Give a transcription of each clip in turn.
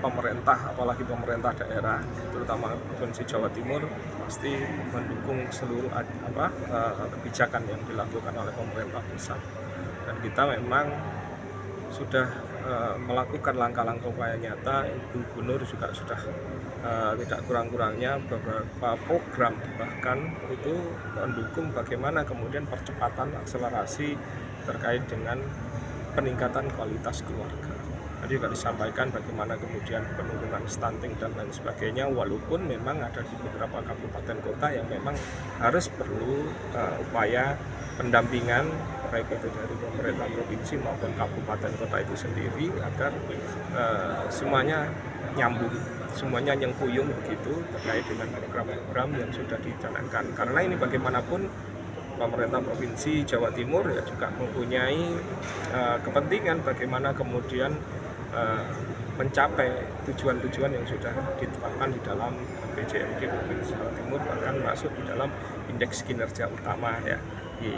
pemerintah, apalagi pemerintah daerah, terutama Provinsi Jawa Timur, pasti mendukung seluruh kebijakan yang dilakukan oleh pemerintah pusat. Dan kita memang sudah melakukan langkah-langkah upaya nyata. Ibu Gubernur juga sudah tidak kurang-kurangnya beberapa program bahkan itu mendukung bagaimana kemudian percepatan akselerasi terkait dengan peningkatan kualitas keluarga. Tadi juga disampaikan bagaimana kemudian penurunan stunting dan lain sebagainya, walaupun memang ada di beberapa kabupaten kota yang memang harus perlu upaya pendampingan baik itu dari pemerintah provinsi maupun kabupaten kota itu sendiri agar semuanya nyambung, semuanya nyengkuyung begitu terkait dengan program-program yang sudah dijalankan. Karena ini bagaimanapun pemerintah Provinsi Jawa Timur ya juga mempunyai kepentingan bagaimana kemudian mencapai tujuan-tujuan yang sudah ditetapkan di dalam PJMD Provinsi Jawa Timur, bahkan masuk di dalam indeks kinerja utama ya di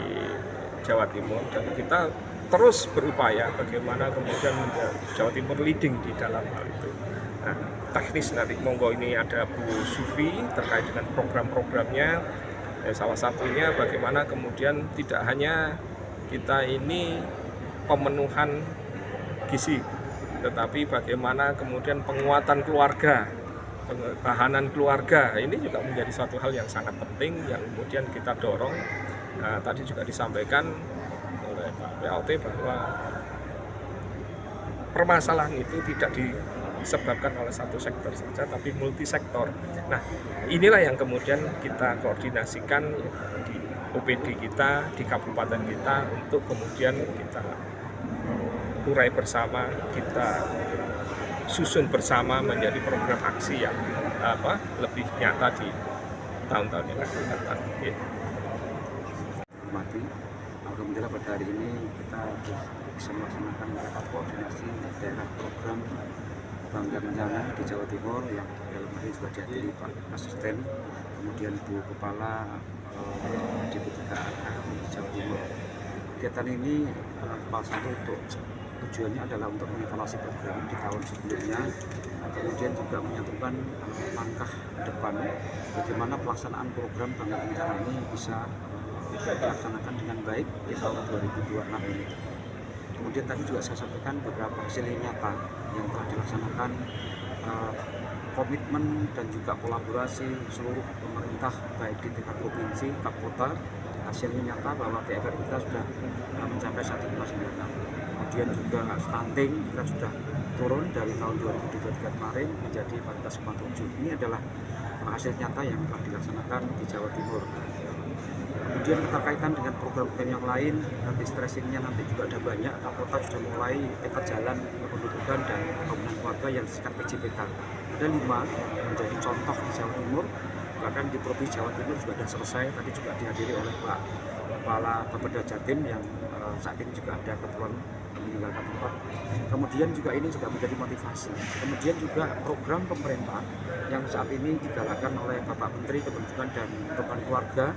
Jawa Timur, dan kita terus berupaya bagaimana kemudian Jawa Timur leading di dalam hal itu. Nah, teknis nanti monggo ini ada Bu Sufi terkait dengan program-programnya. Salah satunya bagaimana kemudian tidak hanya kita ini pemenuhan gizi, tetapi bagaimana kemudian penguatan keluarga, pertahanan keluarga, ini juga menjadi suatu hal yang sangat penting yang kemudian kita dorong. Nah, tadi juga disampaikan oleh Pak PLT bahwa permasalahan itu tidak disebabkan oleh satu sektor saja, tapi multisektor. Nah, inilah yang kemudian kita koordinasikan di OPD kita, di kabupaten kita, untuk kemudian kita urai bersama, kita susun bersama menjadi program aksi yang lebih nyata di tahun-tahun yang akan datang. Alhamdulillah pada hari ini kita bisa melaksanakan rapat koordinasi daerah program Bangga Bencana di Jawa Timur yang dalam hari juga dihadiri Pak Asisten, kemudian Bu Kepala DP3AK di Jawa Timur. Kegiatan ini satu untuk tujuannya adalah untuk mengevaluasi program di tahun sebelumnya, kemudian juga menyatukan langkah depan bagaimana pelaksanaan program Bangga Bencana ini bisa dilaksanakan dengan baik di tahun 2026 ini. Kemudian tadi juga saya sampaikan beberapa hasil nyata yang telah dilaksanakan, komitmen dan juga kolaborasi seluruh pemerintah baik di tingkat provinsi, kota. Hasilnya nyata bahwa TFR kita sudah mencapai 1,96. Kemudian juga stunting kita sudah turun dari tahun 2023 kemarin menjadi 14,7. Ini adalah hasil nyata yang telah dilaksanakan di Jawa Timur. Kemudian keterkaitan dengan program-program yang lain, nanti stressingnya nanti juga ada banyak. Kapolta sudah mulai peta jalan kependudukan dan pembangunan keluarga yang disingkat PJPK. Ada 5 menjadi contoh di Jawa Timur, bahkan di Provinsi Jawa Timur juga sudah selesai. Tadi juga dihadiri oleh Pak Kepala Bapeda Jatim yang saat ini juga ada keperluan meninggalkan tempat. Kemudian juga ini juga menjadi motivasi. Kemudian juga program pemerintah yang saat ini digalakkan oleh Bapak Menteri Kependudukan dan Pembangunan Keluarga,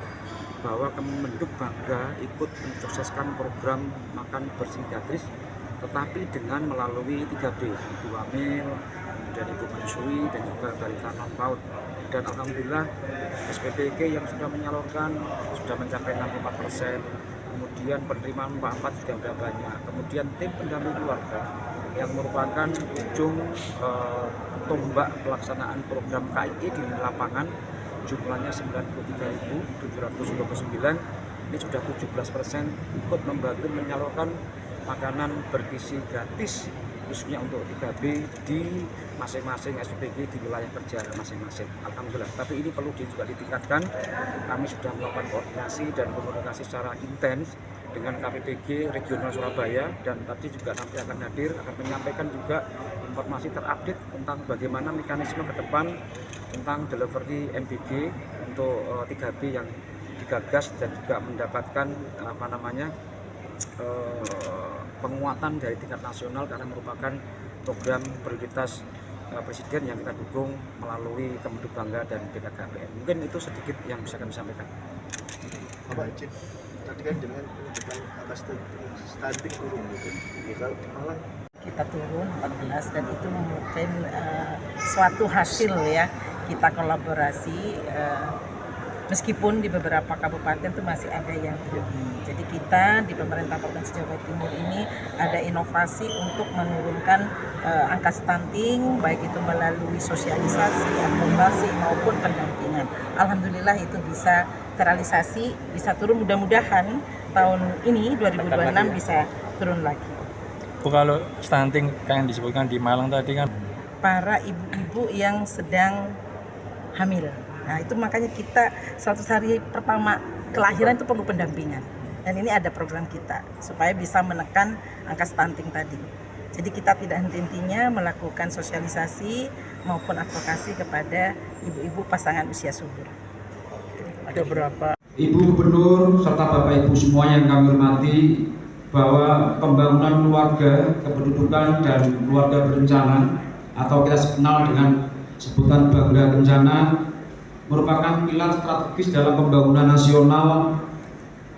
bahwa Kemenduk bangga ikut mensukseskan program makan bersih gratis, tetapi dengan melalui 3B, Ibu Hamil, kemudian Ibu menyusui, dan juga balita non-PAUD. Dan alhamdulillah SPPG yang sudah menyalurkan sudah mencapai 64%, kemudian penerimaan 44 sudah banyak. Kemudian tim pendamping keluarga yang merupakan ujung tombak pelaksanaan program KII di lapangan, jumlahnya 93.729, ini sudah 17% ikut membantu menyalurkan makanan bergizi gratis khususnya untuk 3B di masing-masing SPPG di wilayah kerja masing-masing. Alhamdulillah, tapi ini perlu juga ditingkatkan. Kami sudah melakukan koordinasi dan komunikasi secara intens dengan KPPG Regional Surabaya, dan tadi juga nanti akan hadir, akan menyampaikan juga informasi terupdate tentang bagaimana mekanisme ke depan tentang delivery MBG untuk 3B yang digagas dan juga mendapatkan penguatan dari tingkat nasional, karena merupakan program prioritas Presiden yang kita dukung melalui Kemenduk Bangga dan BKKBN. Mungkin itu sedikit yang bisa kami sampaikan. Pak Cik, tadi kan dengan menunjukkan angka stunting turun gitu. Kalau di Malang kita turun 14 dan itu mungkin suatu hasil ya kita kolaborasi meskipun di beberapa kabupaten itu masih ada yang belum. Jadi kita di pemerintah Provinsi Jawa Timur ini ada inovasi untuk menurunkan angka stunting, baik itu melalui sosialisasi, advokasi maupun pendampingan. Alhamdulillah itu bisa terrealisasi, bisa turun, mudah-mudahan tahun ini 2026 bisa turun lagi. Bu, kalau stunting kayak yang disebutkan di Malang tadi kan para ibu-ibu yang sedang hamil. Nah itu makanya kita 100 hari pertama kelahiran itu perlu pendampingan. Dan ini ada program kita supaya bisa menekan angka stunting tadi. Jadi kita tidak henti-hentinya melakukan sosialisasi maupun advokasi kepada ibu-ibu pasangan usia subur. ada berapa Ibu Gubernur serta Bapak Ibu semua yang kami hormati, bahwa pembangunan keluarga, kependudukan dan keluarga berencana atau kita kenal dengan sebutan Bangga Kencana merupakan pilar strategis dalam pembangunan nasional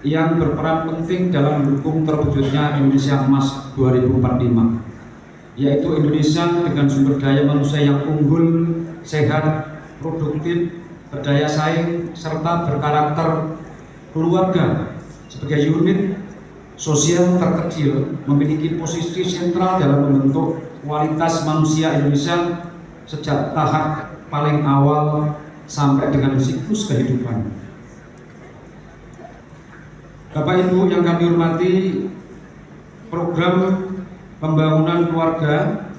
yang berperan penting dalam mendukung terwujudnya Indonesia Emas 2045, yaitu Indonesia dengan sumber daya manusia yang unggul, sehat, produktif, berdaya saing, serta berkarakter keluarga sebagai unit sosial terkecil memiliki posisi sentral dalam membentuk kualitas manusia Indonesia sejak tahap paling awal sampai dengan siklus kehidupan. Bapak Ibu yang kami hormati, program pembangunan keluarga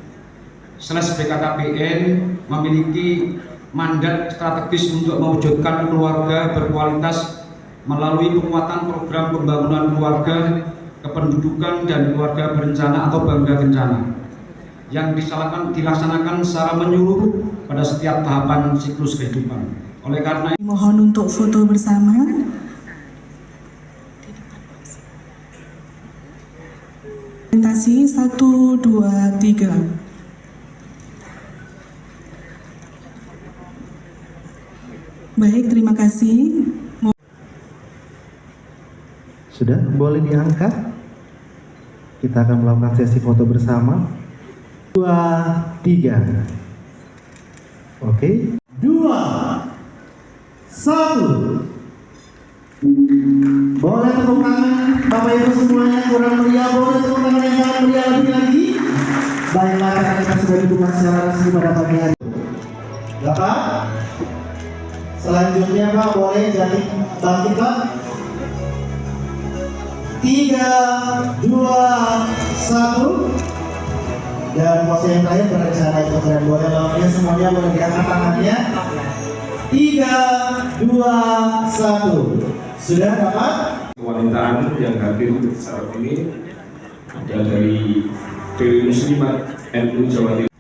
/BKKBN memiliki mandat strategis untuk mewujudkan keluarga berkualitas melalui penguatan program pembangunan keluarga, kependudukan dan keluarga berencana atau Bangga Kencana yang dilaksanakan secara menyeluruh pada setiap tahapan siklus kehidupan. Oleh karena mohon untuk foto bersama. Presentasi 1, 2, 3. Baik, terima kasih. Sudah, boleh diangkat. Kita akan melakukan sesi foto bersama. 2, 3. Oke. 2, 1. Boleh tepuk tangan Bapak Ibu semuanya, kurang meriah. Boleh tepuk tangan yang sangat meriah lebih lagi. Baiklah, karena kita sudah dibuka secara resmi pada pagi hari. Bapak, selanjutnya Pak boleh jadi bangkit Pak. 3, 2, 1. Dan pose yang terakhir berencana itu keren. Boleh love-nya semuanya, boleh diangkat tangannya. 3, 2, 1. Sudah dapat? Kewanitaan yang hadir saat ini ada dari Dewi Muslimat NU Jawa Timur.